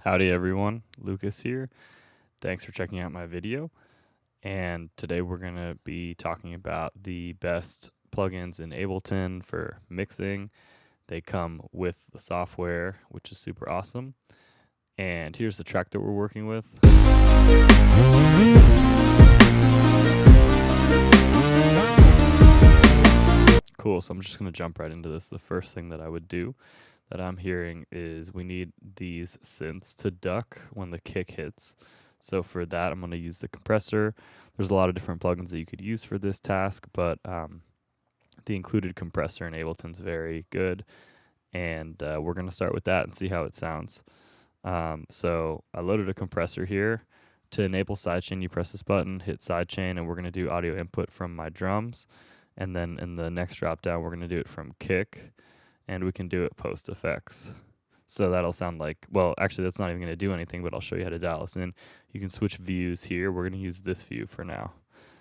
Howdy everyone, Lucas here. Thanks for checking out my video. And today we're going to be talking about the best plugins in Ableton for mixing. They come with the software, which is super awesome. And here's the track that we're working with. Cool, so I'm just going to jump right into this. The first thing that I would do that I'm hearing is we need these synths to duck when the kick hits. So for that, I'm going to use the compressor. There's a lot of different plugins that you could use for this task, but the included compressor in Ableton's very good. And we're going to start with that and see how it sounds. So I loaded a compressor here. To enable sidechain, you press this button, hit sidechain, and we're going to do audio input from my drums. And then in the next drop down, we're going to do it from kick. And we can do it post effects. So that'll sound like, well, actually that's not even going to do anything, but I'll show you how to dial this in. You can switch views here. We're going to use this view for now.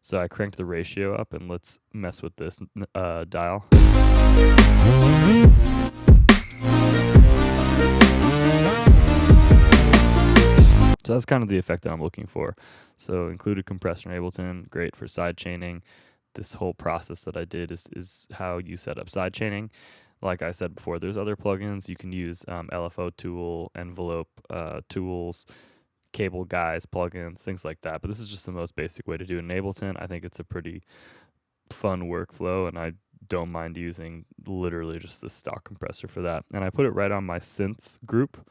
So I cranked the ratio up, and let's mess with this dial. So that's kind of the effect that I'm looking for. So included compressor in Ableton, great for sidechaining. This whole process that I did is how you set up sidechaining. Like I said before, there's other plugins. You can use LFO tool, envelope tools, cable guys, plugins, things like that. But this is just the most basic way to do it in Ableton. I think it's a pretty fun workflow, and I don't mind using literally just the stock compressor for that. And I put it right on my synths group.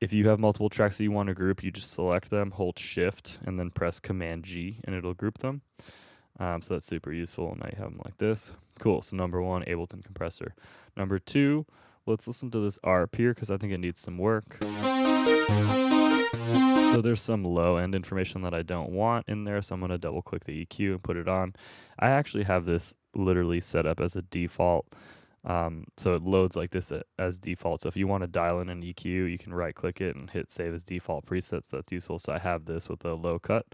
If you have multiple tracks that you want to group, you just select them, hold Shift, and then press Command G, and it'll group them. So that's super useful. Now you have them like this. Cool. So number one, Ableton compressor. Number two, let's listen to this ARP here because I think it needs some work. So there's some low end information that I don't want in there. So I'm going to double click the EQ and put it on. I actually have this literally set up as a default. So it loads like this as default. So if you want to dial in an EQ, you can right click it and hit save as default presets. That's useful. So I have this with a low cut.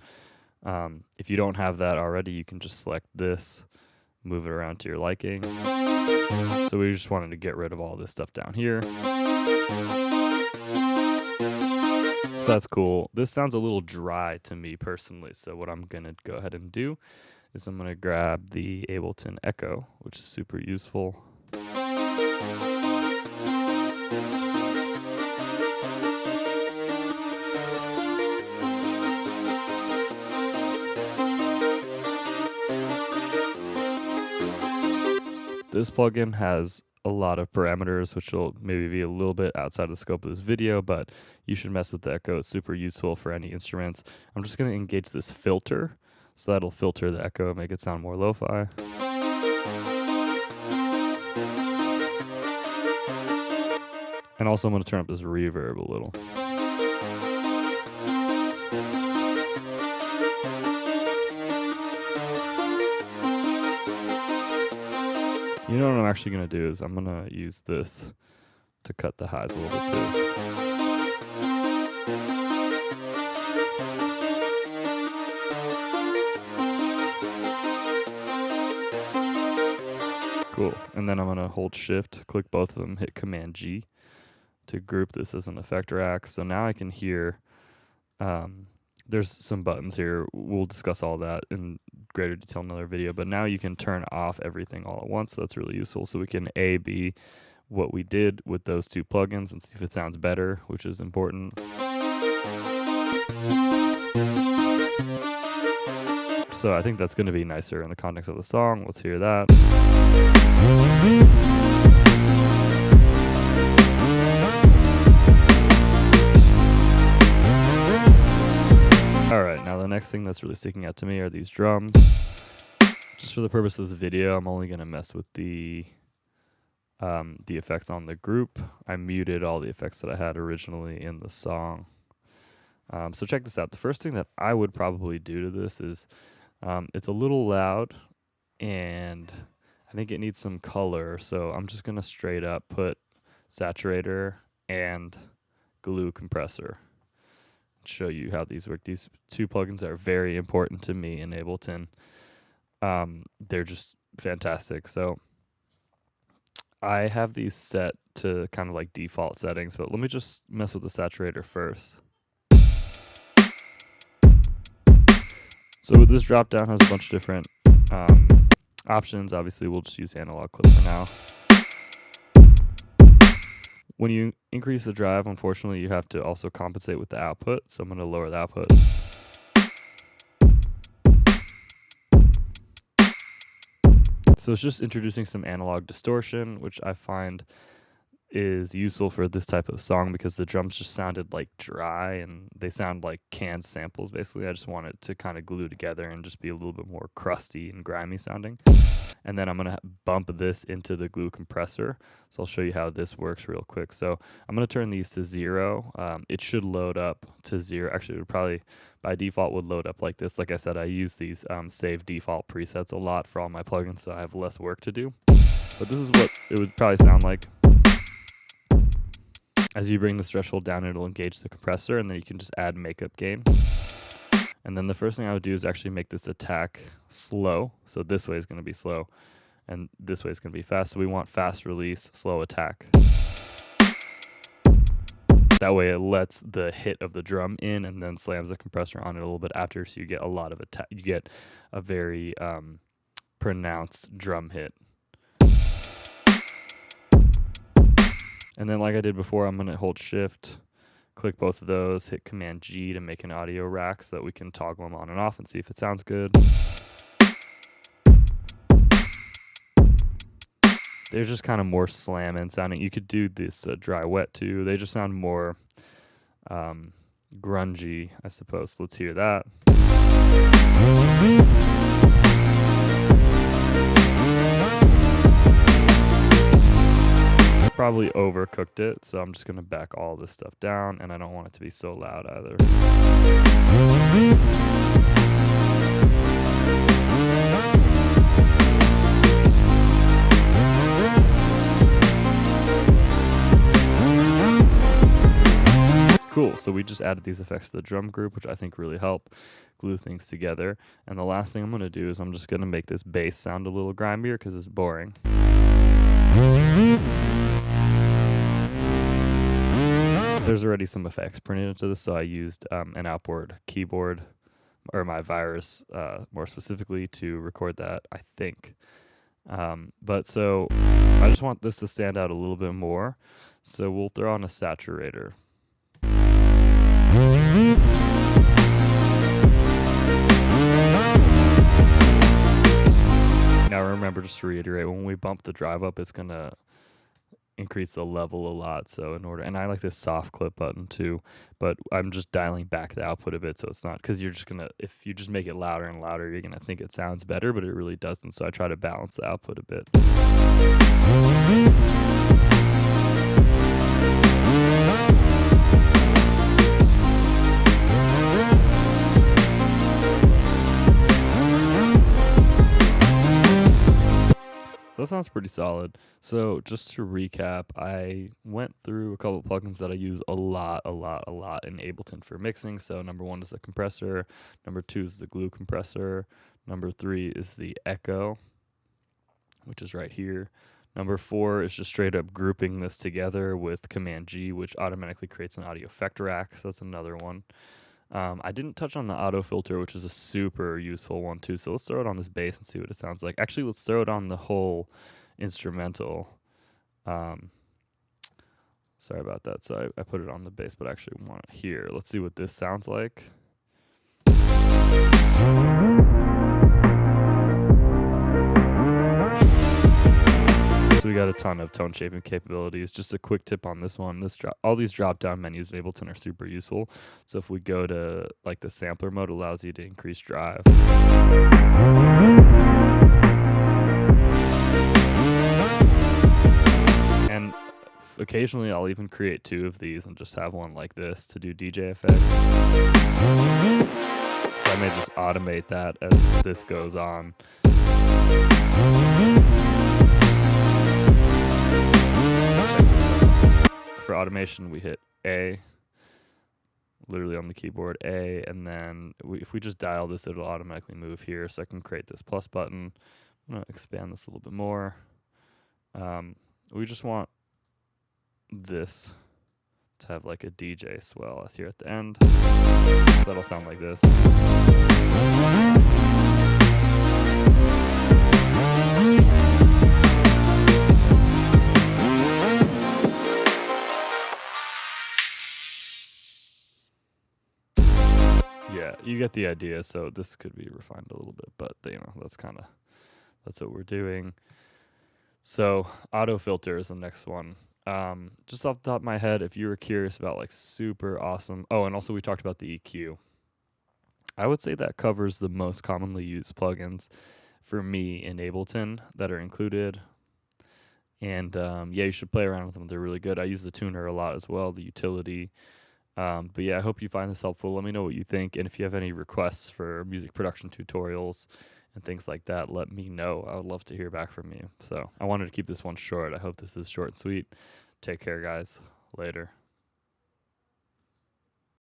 If you don't have that already, you can just select this, move it around to your liking. So we just wanted to get rid of all this stuff down here. So that's cool. This sounds a little dry to me personally. So what I'm going to go ahead and do is I'm going to grab the Ableton Echo, which is super useful. This plugin has a lot of parameters, which will maybe be a little bit outside the scope of this video, but you should mess with the Echo. It's super useful for any instruments. I'm just going to engage this filter, so that'll filter the Echo and make it sound more lo-fi. And also I'm going to turn up this reverb a little. You know what I'm actually going to do is I'm going to use this to cut the highs a little bit too. Cool. And then I'm going to hold Shift, click both of them, hit Command G to group this as an effect rack. So now I can hear, there's some buttons here. We'll discuss all that in greater detail in another video, but now you can turn off everything all at once. So that's really useful. So we can A/B what we did with those two plugins and see if it sounds better, which is important. So I think that's going to be nicer in the context of the song. Let's hear that. Alright, now the next thing that's really sticking out to me are these drums. Just for the purpose of this video, I'm only going to mess with the effects on the group. I muted all the effects that I had originally in the song. So check this out. The first thing that I would probably do to this is it's a little loud, and I think it needs some color. So I'm just going to straight up put Saturator and Glue compressor. Show you how these work. These two plugins are very important to me in Ableton. They're just fantastic. So I have these set to kind of like default settings, but let me just mess with the saturator first. So this drop down has a bunch of different options. Obviously, we'll just use analog clip for now. When you increase the drive, unfortunately, you have to also compensate with the output. So I'm going to lower the output. So it's just introducing some analog distortion, which I find is useful for this type of song because the drums just sounded like dry and they sound like canned samples basically. I just want it to kind of glue together and just be a little bit more crusty and grimy sounding. And then I'm going to bump this into the glue compressor. So I'll show you how this works real quick. So I'm going to turn these to 0. It should load up to 0. Actually, it would probably by default would load up like this. Like I said, I use these save default presets a lot for all my plugins, so I have less work to do. But this is what it would probably sound like. As you bring this threshold down, it'll engage the compressor, and then you can just add makeup gain. And then the first thing I would do is actually make this attack slow. So this way is going to be slow, and this way is going to be fast. So we want fast release, slow attack. That way it lets the hit of the drum in and then slams the compressor on it a little bit after, so you get a lot of attack. You get a very pronounced drum hit. And then like I did before, I'm going to hold shift, click both of those, hit Command G to make an audio rack so that we can toggle them on and off and see if it sounds good. They're just kind of more slam in sounding. You could do this dry wet too. They just sound more grungy, I suppose. Let's hear that. Probably overcooked it, so I'm just going to back all this stuff down, and I don't want it to be so loud either. Cool, so we just added these effects to the drum group, which I think really help glue things together. And the last thing I'm going to do is I'm just going to make this bass sound a little grimier because it's boring. There's already some effects printed into this, so I used an outboard keyboard, or my virus more specifically, to record that, I think. But so I just want this to stand out a little bit more, so we'll throw on a saturator. Now remember, just to reiterate, when we bump the drive up, it's going to increase the level a lot. So in order, and I like this soft clip button too, but I'm just dialing back the output a bit so it's not, because you're just gonna, if you just make it louder and louder, you're gonna think it sounds better, but it really doesn't. So I try to balance the output a bit. So that sounds pretty solid. So just to recap, I went through a couple of plugins that I use a lot in Ableton for mixing. So number 1 is the compressor. Number 2 is the glue compressor. Number 3 is the echo, which is right here. Number 4 is just straight up grouping this together with Command G, which automatically creates an audio effect rack. So that's another one. I didn't touch on the auto filter, which is a super useful one too. So let's throw it on this bass and see what it sounds like. Actually, let's throw it on the whole instrumental. Sorry about that. So I put it on the bass, but I actually want it here. Let's see what this sounds like. So we got a ton of tone shaping capabilities. Just a quick tip on this one. All these drop down menus in Ableton are super useful. So if we go to like the sampler mode, it allows you to increase drive. And occasionally I'll even create 2 of these and just have one like this to do DJ effects. So I may just automate that as this goes on. For automation, we hit A, literally on the keyboard, A, and then if we just dial this, it'll automatically move here. So I can create this plus button. I'm going to expand this a little bit more. we just want this to have like a DJ swell here at the end. So that'll sound like this. Yeah, you get the idea. So this could be refined a little bit, but you know, that's what we're doing. So auto filter is the next one. Just off the top of my head, if you were curious about like super awesome. Oh, and also we talked about the EQ. I would say that covers the most commonly used plugins for me in Ableton that are included. And yeah, you should play around with them. They're really good. I use the tuner a lot as well, the utility. But yeah, I hope you find this helpful. Let me know what you think. And if you have any requests for music production tutorials and things like that, let me know. I would love to hear back from you. So I wanted to keep this one short. I hope this is short and sweet. Take care, guys. Later.